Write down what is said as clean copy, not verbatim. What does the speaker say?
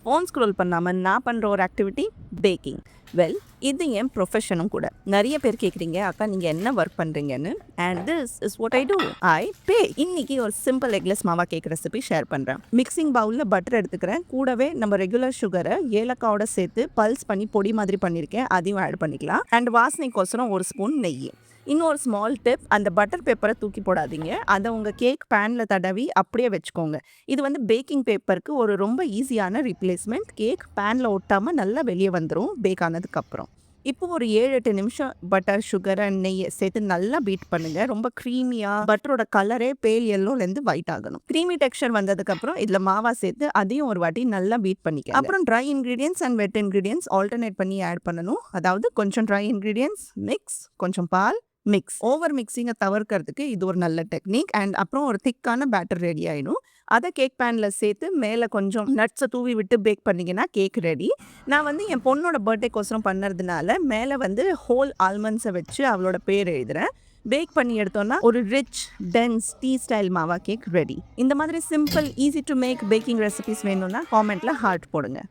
Phone scroll பண்ணாமல் நான் பண்ணுற ஒரு ஆக்டிவிட்டி பேக்கிங். வெல், இது என் ப்ரொஃபஷனும் கூட. நிறைய பேர் கேட்குறீங்க, அக்கா நீங்கள் என்ன ஒர்க் பண்ணுறீங்கன்னு. And this is what I do. I pay. இன்னைக்கு ஒரு simple eggless mawa cake recipe share பண்ணுறேன். மிக்சிங் பவுலில் பட்டர் எடுத்துக்கிறேன். கூடவே நம்ம ரெகுலர் சுகரை ஏலக்காவோட சேர்த்து பல்ஸ் பண்ணி பொடி மாதிரி பண்ணியிருக்கேன். அதையும் ஆட் பண்ணிக்கலாம். அண்ட் வாசனைக்கோசரம் ஒரு ஸ்பூன் நெய். இன்னொரு ஸ்மால் டிப், அந்த பட்டர் பேப்பரை தூக்கி போடாதீங்க. அதை உங்கள் கேக் பேனில் தடவி அப்படியே வச்சுக்கோங்க. இது பேக்கிங் பேப்பருக்கு ஒரு ரொம்ப ஈஸியான ரீப்ளேஸ்மெண்ட். கேக் பேனில் ஒட்டாமல் நல்லா வெளியே வந்துடும் பேக் ஆனதுக்கப்புறம். இப்போ ஒரு 7-8 நிமிஷம் பட்டர், சுகர் அண்ட் நெய்யை சேர்த்து நல்லா பீட் பண்ணுங்க. ரொம்ப க்ரீமியாக பட்டரோட கலரே பேல் எல்லோலேருந்து ஒயிட் ஆகணும். க்ரீமி டெக்ஸ்சர் வந்ததுக்கப்புறம் இதில் மாவா சேர்த்து அதையும் ஒரு வாட்டி நல்லா பீட் பண்ணிக்க. அப்புறம் try ingredients and wet ingredients alternate பண்ணி ஆட் பண்ணணும். அதாவது கொஞ்சம் ட்ரை இன்க்ரீடியன்ஸ் மிக்ஸ், கொஞ்சம் பால் மிக்ஸ். ஓவர் மிக்சிங்கை தவிர்க்கிறதுக்கு இது ஒரு நல்ல டெக்னிக். அண்ட் அப்புறம் ஒரு திக்கான பேட்டர் ரெடி ஆகிடும். அதை கேக் பேனில் சேர்த்து மேலே கொஞ்சம் நட்ஸை தூவி விட்டு பேக் பண்ணிங்கன்னா கேக் ரெடி. நான் என் பொண்ணோட பர்த்டேக்கோசரம் பண்ணுறதுனால மேலே ஹோல் ஆல்மண்ட்ஸை வச்சு அவளோட பேர் எழுதுகிறேன். பேக் பண்ணி எடுத்தோன்னா ஒரு rich dense tea style mawa cake ready. இந்த மாதிரி simple easy to make baking recipes வேணும்னா காமெண்ட்டில் ஹார்ட் போடுங்க.